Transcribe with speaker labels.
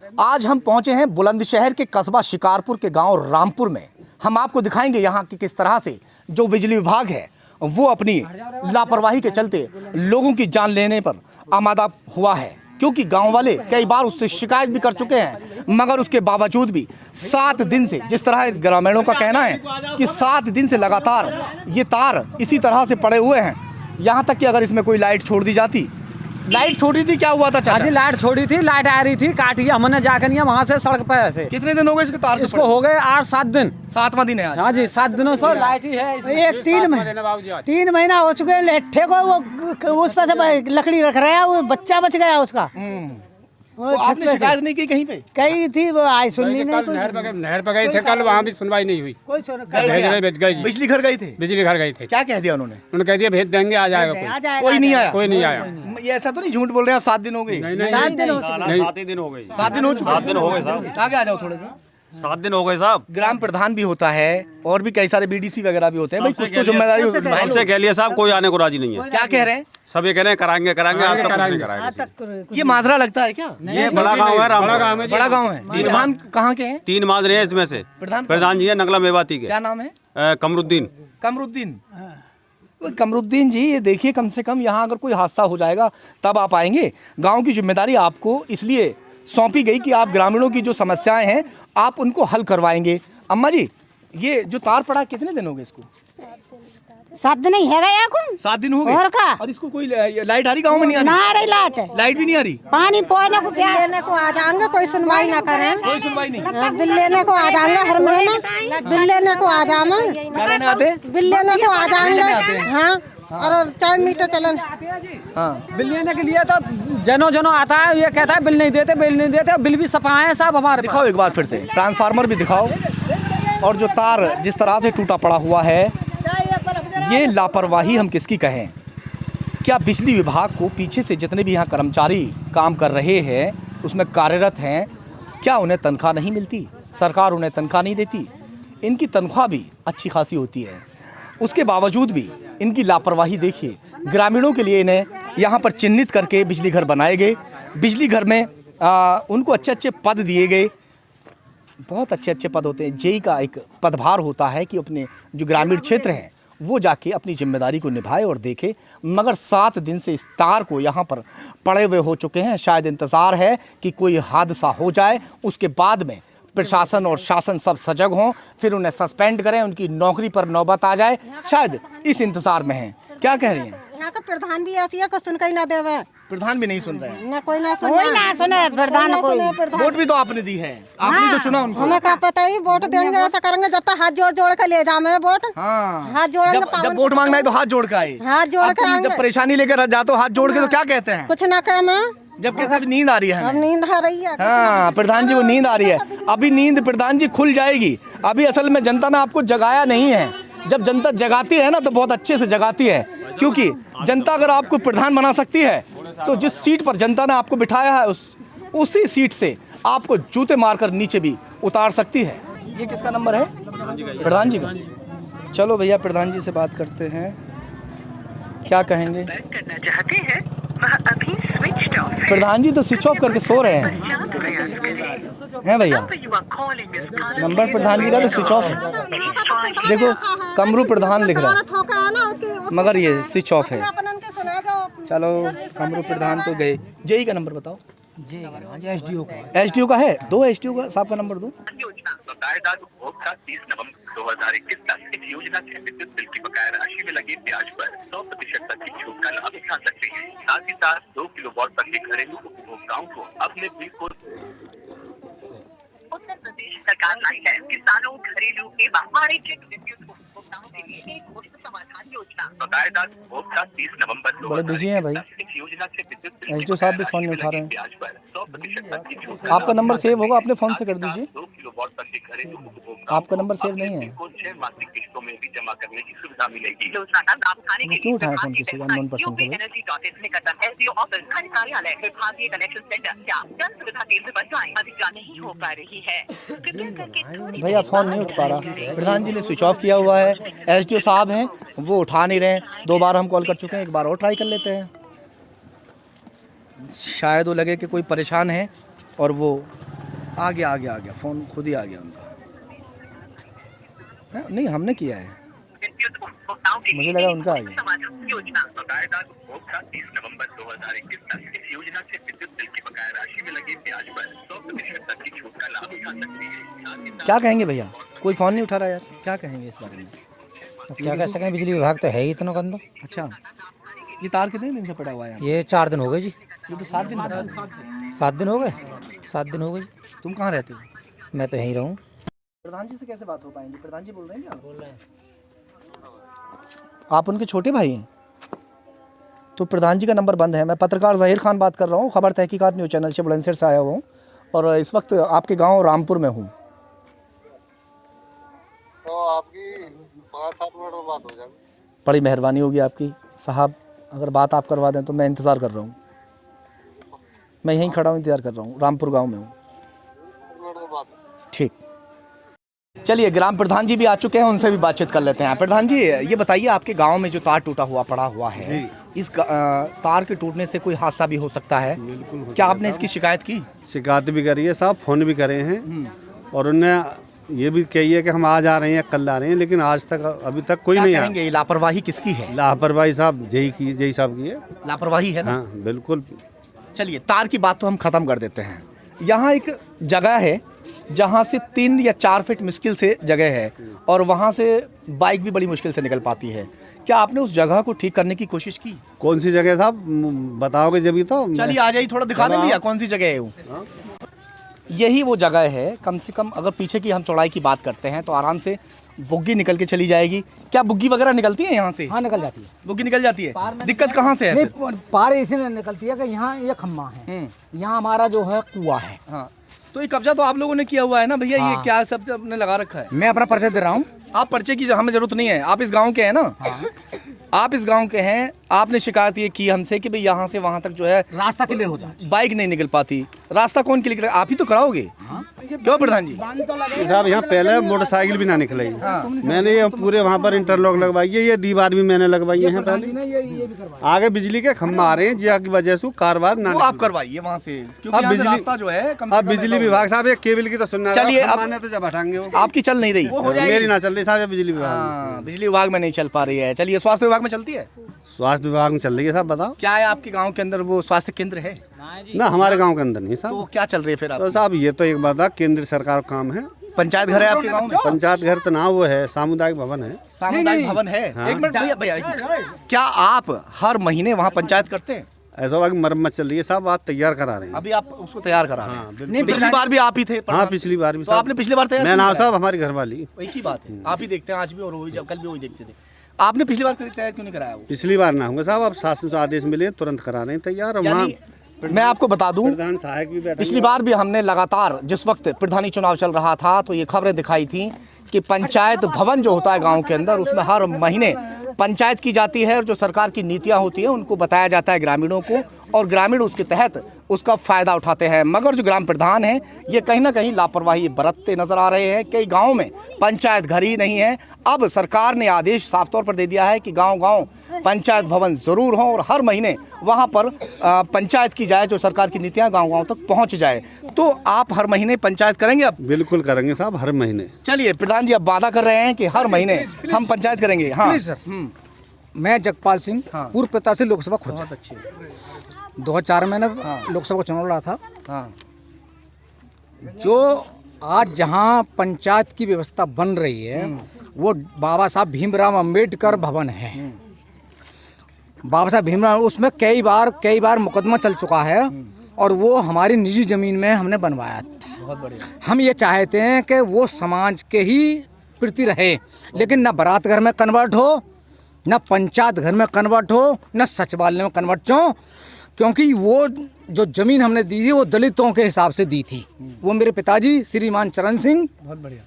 Speaker 1: आज हम पहुंचे हैं बुलंदशहर के कस्बा शिकारपुर के गांव रामपुर में। हम आपको दिखाएंगे यहाँ की किस तरह से जो बिजली विभाग है वो अपनी लापरवाही के चलते लोगों की जान लेने पर आमादा हुआ है, क्योंकि गांव वाले कई बार उससे शिकायत भी कर चुके हैं, मगर उसके बावजूद भी 7 दिन से, जिस तरह ग्रामीणों का कहना है कि 7 दिन से लगातार ये तार इसी तरह से पड़े हुए हैं। यहाँ तक कि अगर इसमें कोई लाइट छोड़ दी जाती, लाइट छोड़ी थी, क्या हुआ था चाचा?
Speaker 2: जी लाइट छोड़ी थी, लाइट आ रही थी, काटी हमने जाकर वहाँ से सड़क पे ऐसे।
Speaker 1: कितने दिन हो गए इसके तार?
Speaker 2: इसको हो गए 8-7 दिन।
Speaker 1: 7वां दिन है आज।
Speaker 2: हाँ जी, 7 दिनों से लाइट ही है।
Speaker 3: ये 3 महीना हो चुके हैं लेट्ठे को, वो उस पर से लकड़ी रख रहा है, वो बच्चा बच गया उसका।
Speaker 1: तो आपने शिकायत नहीं की कहीं पे?
Speaker 3: कही थी, वो आई सुननी नहीं।
Speaker 4: नहर पे गए थे कल, वहाँ भी सुनवाई नहीं हुई।
Speaker 1: बिजली घर गए थे?
Speaker 4: बिजली घर गए थे।
Speaker 1: क्या कह दिया उन्होंने?
Speaker 4: उन्होंने कह दिया भेज देंगे, आ जाएगा
Speaker 1: कोई नहीं आया?
Speaker 4: कोई नहीं आया।
Speaker 1: ये ऐसा तो नहीं झूठ बोल रहे हैं आप? 7 दिन हो गए?
Speaker 3: 7 दिन हो चुके।
Speaker 5: 7 ही दिन हो गए।
Speaker 1: 7 दिन हो चुके?
Speaker 5: 7 दिन हो गए साहब।
Speaker 1: आगे आ जाओ थोड़े से।
Speaker 5: 7 दिन हो गए साहब।
Speaker 1: ग्राम प्रधान भी होता है और भी कई सारे BDC वगैरह भी होते हैं, भाई कुछ तो जिम्मेदारी होती है।
Speaker 5: सबसे कह लिया साहब, कोई आने को राजी नहीं है।
Speaker 1: क्या कह रहे हैं?
Speaker 5: सब ये कह रहे हैं कराएंगे कराएंगे, आज तक कुछ नहीं कराया किसी।
Speaker 1: ये माजरा लगता है क्या?
Speaker 5: ये बड़ा गांव है रामपुर,
Speaker 1: बड़ा गांव है। प्रधान कहाँ के हैं?
Speaker 5: 3 माजरे हैं इसमें से। प्रधान जी है नगला मेवाती के।
Speaker 1: क्या नाम है?
Speaker 5: कमरुद्दीन।
Speaker 1: कमरुद्दीन। कमरुद्दीन जी, ये देखिए, कम से कम यहाँ अगर कोई हादसा हो जाएगा तब आप आएंगे। गाँव की जिम्मेदारी आपको इसलिए सौंपी गई कि आप ग्रामीणों की जो समस्याएं हैं आप उनको हल करवाएंगे। अम्मा जी, ये जो तार पड़ा कितने दिन हो गए इसको?
Speaker 3: 7 दिन ही है गया को।
Speaker 1: 7 दिन हो गए।
Speaker 3: और का?
Speaker 1: और इसको कोई लाइट आ रही गाँव में? नहीं आ
Speaker 3: ना
Speaker 1: रही?
Speaker 3: आ रही लाइट,
Speaker 1: लाइट भी नहीं आ रही।
Speaker 3: पानी पौने को लेने को आ जाएंगे, कोई सुनवाई ना करें।
Speaker 1: कोई सुनवाई नहीं।
Speaker 3: बिल लेने को आ जाएंगे हर महीना, बिल लेने को आ जाना।
Speaker 1: क्या लेने आते?
Speaker 3: बिल लेने को आ जाएंगे। हाँ, और 4 मीटर चलन।
Speaker 1: हाँ,
Speaker 2: बिल लेने के लिए तो जनो आता है, ये कहता है बिल नहीं देते, बिल नहीं देते। बिल भी सफाए हैं साहब हमारे।
Speaker 1: दिखाओ एक बार फिर से, ट्रांसफार्मर भी दिखाओ। और जो तार जिस तरह से टूटा पड़ा हुआ है, ये लापरवाही हम किसकी कहें? क्या बिजली विभाग को पीछे से जितने भी यहाँ कर्मचारी काम कर रहे हैं, उसमें कार्यरत हैं, क्या उन्हें तनख्वाह नहीं मिलती? सरकार उन्हें तनख्वाह नहीं देती? इनकी तनख्वाह भी अच्छी खासी होती है, उसके बावजूद भी इनकी लापरवाही देखिए। ग्रामीणों के लिए इन्हें यहाँ पर चिन्हित करके बिजली घर बनाए गए। बिजली घर में उनको अच्छे अच्छे पद दिए गए, बहुत अच्छे अच्छे पद होते हैं। जेई का एक पदभार होता है कि अपने जो ग्रामीण क्षेत्र हैं वो जाके अपनी जिम्मेदारी को निभाए और देखे, मगर 7 दिन से इस तार को यहाँ पर पड़े हुए हो चुके हैं। शायद इंतज़ार है कि कोई हादसा हो जाए, उसके बाद में प्रशासन और शासन सब सजग हों, फिर उन्हें सस्पेंड करें, उनकी नौकरी पर नौबत आ जाए। शायद इस इंतज़ार में हैं। क्या कह रही हैं?
Speaker 3: यहाँ का प्रधान भी ऐसी है को सुन के ना देवे।
Speaker 1: प्रधान भी नहीं सुन रहे हैं?
Speaker 3: ना कोई ना सुने प्रधान कोई।
Speaker 1: वोट भी तो आपने दी है, आपने तो चुना उनको।
Speaker 3: हमें क्या पता ही वोट देंगे, ऐसा करेंगे जब तक हाथ जोड़ जोड़ के ले जाए वोट।
Speaker 1: हाँ,
Speaker 3: हाथ जोड़ेंगे।
Speaker 1: जब वोट मांगना है तो हाथ जोड़ के आए।
Speaker 3: हाथ जोड़ के
Speaker 1: जब परेशानी लेकर जाते हो हाथ जोड़ के, तो क्या कहते हैं?
Speaker 3: कुछ ना कहना।
Speaker 1: जब कहते हैं नींद आ रही है,
Speaker 3: अब नींद आ रही है।
Speaker 1: हाँ, प्रधान जी को नींद आ रही है। अभी नींद प्रधान जी खुल जाएगी। अभी असल में जनता ने आपको जगाया नहीं है। जब जनता जगाती है ना तो बहुत अच्छे से जगाती है, क्योंकि जनता अगर आपको प्रधान बना सकती है तो जिस सीट पर जनता ने आपको बिठाया है उसी सीट से आपको जूते मारकर नीचे भी उतार सकती है। ये किसका नंबर है? प्रधान जी का। चलो भैया, प्रधान जी से बात करते हैं, क्या कहेंगे? प्रधान जी तो स्विच ऑफ करके सो रहे हैं भैया। नंबर प्रधान जी का तो स्विच ऑफ है। देखो, कमरू प्रधान लिख रहा है, मगर ये स्विच ऑफ है। चलो, कमरू प्रधान तो गए। जेई का नंबर बताओ। एसडीओ का है? 2 एसडीओ का साहब का नंबर दो।
Speaker 6: 30 नवंबर 2021 तक इस योजना से विद्युत बिल की बकाया राशि में लगे ब्याज पर 100% तक की छूट का लाभ उठा सकते हैं। साथ ही साथ 2 किलोवाट तक के घरेलू उपभोक्ताओं को अपने बिल को उत्तर प्रदेश सरकार लाई है किसानों, घरेलू एवं वाणिज्यिक विद्युत उपभोक्ताओं के लिए एक मुफ्त समाधान योजना। बकायेदार उपभोक्ता 30 नवंबर
Speaker 1: बड़े बिजी हैं भाई।
Speaker 6: इस योजना से विद्युत बिल
Speaker 1: एसडीओ साहब भी फोन नहीं उठा रहे हैं।
Speaker 6: ब्याज पर 100% तक की छूट।
Speaker 1: आपका नंबर सेव होगा, अपने फोन से कर दीजिए।
Speaker 6: 2 किलोवाट तक के घरेलू उपभोक्ताओं
Speaker 1: आपका नंबर सेव नहीं है।
Speaker 6: को 6 मासिक किस्तों में भी जमा करने की सुविधा मिलेगी।
Speaker 1: क्यों उठाए फोन किसी का अननोन पर्सन को?
Speaker 6: हो पा रही है।
Speaker 1: भैया फोन नहीं उठ पा रहा। प्रधान जी ने स्विच ऑफ किया हुआ है। एसडीओ साहब हैं, वो उठा नहीं रहे। 2 बार हम कॉल कर चुके हैं, एक बार और ट्राई कर लेते हैं। शायद वो लगे कि कोई परेशान है और वो आ गया फ़ोन खुद ही आ गया उनका। नहीं हमने किया है, मुझे लगा उनका आ गया।
Speaker 6: योजना बकायेदार उपभोक्ता 30 नवंबर 2021 तक इस योजना से विद्युत बिल की बकाया राशि में लगे ब्याज पर 100% तक की छूट का लाभ उठा सकती है।
Speaker 1: क्या कहेंगे भैया, कोई फ़ोन नहीं उठा रहा यार, क्या कहेंगे इस बारे में?
Speaker 2: क्या कह सकें, बिजली विभाग तो है ही इतना गंदा।
Speaker 1: अच्छा, ये तार कितने दिन से पड़ा हुआ है?
Speaker 2: ये 4 दिन हो गए जी।
Speaker 1: ये तो 7 दिन बता।
Speaker 2: 7 दिन हो गए, 7 दिन हो गए जी।
Speaker 1: तुम कहाँ रहते हो?
Speaker 2: मैं तो यहीं रहूँ।
Speaker 1: प्रधान जी से कैसे बात हो पाएंगी? प्रधान जी बोल रहे हैं क्या? बोल रहे हैं। आप उनके छोटे भाई हैं? तो प्रधान जी का नंबर बंद है। मैं पत्रकार ज़ाहिर खान बात कर रहा हूँ, खबर तहकीकात न्यूज़ चैनल से बुलंदशहर से आया हुआ हूँ और इस वक्त आपके गांव रामपुर में हूँ।
Speaker 7: तो आपकी 5-7 मिनट में बात हो जाएगी।
Speaker 1: बड़ी मेहरबानी होगी आपकी साहब, अगर बात आप करवा दें तो मैं इंतज़ार कर रहा हूँ। मैं यहीं खड़ा हूँ, इंतज़ार कर रहा हूँ, रामपुर गाँव में हूँ। ठीक, चलिए ग्राम प्रधान जी भी आ चुके हैं, उनसे भी बातचीत कर लेते हैं। प्रधान जी ये बताइए, आपके गांव में जो तार टूटा हुआ पड़ा हुआ है, इस तार के टूटने से कोई हादसा भी हो सकता है, क्या आपने इसकी शिकायत की?
Speaker 5: शिकायत भी करी है साहब, फ़ोन भी करे हैं और उनने ये भी कही है कि हम आज आ रहे हैं, कल आ रहे हैं, लेकिन आज तक अभी तक कोई नहीं आया।
Speaker 1: ये लापरवाही किसकी है?
Speaker 5: लापरवाही साहब जय साहब की है।
Speaker 1: लापरवाही है ना?
Speaker 5: हाँ बिल्कुल।
Speaker 1: चलिए तार की बात तो हम ख़त्म कर देते हैं। यहाँ एक जगह है जहाँ से 3 या 4 फीट मुश्किल से जगह है और वहाँ से बाइक भी बड़ी मुश्किल से निकल पाती है। क्या आपने उस जगह को ठीक करने की कोशिश की?
Speaker 5: कौन सी जगह साहब बताओगे जब ही तो।
Speaker 1: चलिए आ जाइए, थोड़ा दिखा दें भैया कौन सी जगह है वो। यही वो जगह है, कम से कम अगर पीछे की हम चौड़ाई की बात करते हैं तो आराम से बुग्गी निकल के चली जाएगी। क्या बुग्गी वगैरह निकलती है यहाँ से?
Speaker 2: हाँ निकल जाती है,
Speaker 1: बुग्गी निकल जाती है। दिक्कत कहाँ से है?
Speaker 2: नहीं पार इसलिए निकलती है कि यहाँ ये खम्मा है, यहाँ हमारा जो है कुआं है।
Speaker 1: हाँ, तो ये कब्जा तो आप लोगों ने किया हुआ है ना भैया?
Speaker 2: हाँ।
Speaker 1: ये क्या सब आपने लगा रखा है?
Speaker 2: मैं अपना परिचय दे रहा हूँ।
Speaker 1: आप पर्चे की हमें जरूरत नहीं है, आप इस गांव के हैं ना?
Speaker 2: हाँ।
Speaker 1: आप इस गांव के हैं, आपने शिकायत ये की हमसे कि भाई यहाँ से वहाँ तक जो है
Speaker 2: रास्ता क्लियर हो जाए,
Speaker 1: बाइक नहीं निकल पाती। रास्ता कौन क्लियर करेगा? आप ही तो कराओगे। हाँ। क्यों प्रधान जी?
Speaker 5: साहब यहाँ पहले मोटरसाइकिल भी ना निकले। हाँ। मैंने ये पूरे वहाँ पर इंटरलॉक लगवाई है, ये दीवार भी मैंने लगवाई है पहले। आगे बिजली के खम्भा आ रहे हैं जिसकी वजह से कारोबार ना
Speaker 1: आप करवाइए वहाँ से, क्योंकि बिजली रास्ता जो है
Speaker 5: अब बिजली विभाग साहब एक केबल की तो सुनना।
Speaker 1: चलिए अब
Speaker 5: तो जब हटाएंगे
Speaker 1: आपकी चल नहीं रही,
Speaker 5: मेरी ना चल रही साहब बिजली विभाग।
Speaker 1: बिजली विभाग में नहीं चल पा रही है। चलिए स्वास्थ्य विभाग में चलती है?
Speaker 5: स्वास्थ्य विभाग में चल रही है साहब। बताओ क्या
Speaker 1: है आपके गांव के अंदर वो स्वास्थ्य केंद्र है?
Speaker 5: ना हमारे गांव के अंदर नहीं साहब।
Speaker 1: तो क्या चल रही है फिर?
Speaker 5: तो साहब ये तो एक बात है, केंद्र सरकार का काम है।
Speaker 1: पंचायत घर है आपके गांव में?
Speaker 5: पंचायत घर तो ना वो है, सामुदायिक भवन है।
Speaker 1: सामुदायिक भवन है। हाँ। एक मिनट भैया, क्या आप हर महीने वहाँ पंचायत करते हैं?
Speaker 5: ऐसा मरम्मत चल रही है साहब, आज तैयार करा रहे हैं।
Speaker 1: अभी आप उसको तैयार करा रहे हैं? नहीं, पिछली बार भी आप ही थे?
Speaker 5: हाँ पिछली बार भी।
Speaker 1: तो आपने पिछली बार तैयार?
Speaker 5: मैं ना साहब, हमारी घर वाली।
Speaker 1: एक ही बात है, आप ही देखते हैं आज भी और कल भी वही देखते थे। आपने पिछली बार तैयार क्यों नहीं कराया? वो
Speaker 5: पिछली बार ना होंगे साहब, अब शासन से आदेश मिले तुरंत करा रहे हैं तैयार।
Speaker 1: मैं आपको बता दूं,
Speaker 5: प्रधान सहायक भी
Speaker 1: पिछली बार भी हमने लगातार, जिस वक्त प्रधानी चुनाव चल रहा था, तो ये खबरें दिखाई थी कि पंचायत भवन जो होता है गांव के अंदर, उसमें हर महीने पंचायत की जाती है और जो सरकार की नीतियां होती हैं उनको बताया जाता है ग्रामीणों को, और ग्रामीण उसके तहत उसका फ़ायदा उठाते हैं। मगर जो ग्राम प्रधान हैं ये कहीं ना कहीं लापरवाही बरतते नज़र आ रहे हैं। कई गाँव में पंचायत घर ही नहीं है। अब सरकार ने आदेश साफ तौर पर दे दिया है कि गाँव-गाँव पंचायत भवन ज़रूर हों और हर महीने वहाँ पर पंचायत की जाए, जो सरकार की नीतियाँ गाँव-गाँव तक पहुँच जाए। तो आप हर महीने पंचायत करेंगे? अब
Speaker 5: बिल्कुल करेंगे साहब, हर महीने।
Speaker 1: चलिए प्रधान जी अब वादा कर रहे हैं कि हर महीने हम पंचायत करेंगे। हाँ
Speaker 2: सर। मैं जगपाल सिंह, पूर्व प्रत्याशी लोकसभा खोजा।
Speaker 1: बहुत अच्छे।
Speaker 2: 2004 में लोकसभा का चुनाव लड़ा था। हाँ। जो आज जहाँ पंचायत की व्यवस्था बन रही है वो बाबा साहब भीमराव अंबेडकर भवन है। बाबा साहब भीमराव, उसमें कई बार मुकदमा चल चुका है और वो हमारी निजी ज़मीन में हमने बनवाया था।
Speaker 1: बहुत बढ़िया।
Speaker 2: हम ये चाहते हैं कि वो समाज के ही प्रति रहे, लेकिन ना बारात घर में कन्वर्ट हो, ना पंचायत घर में कन्वर्ट हो, ना सचिवालय में कन्वर्ट हो, क्योंकि वो जो ज़मीन हमने दी थी वो दलितों के हिसाब से दी थी। वो मेरे पिताजी श्रीमान चरण सिंह,
Speaker 1: बहुत बढ़िया,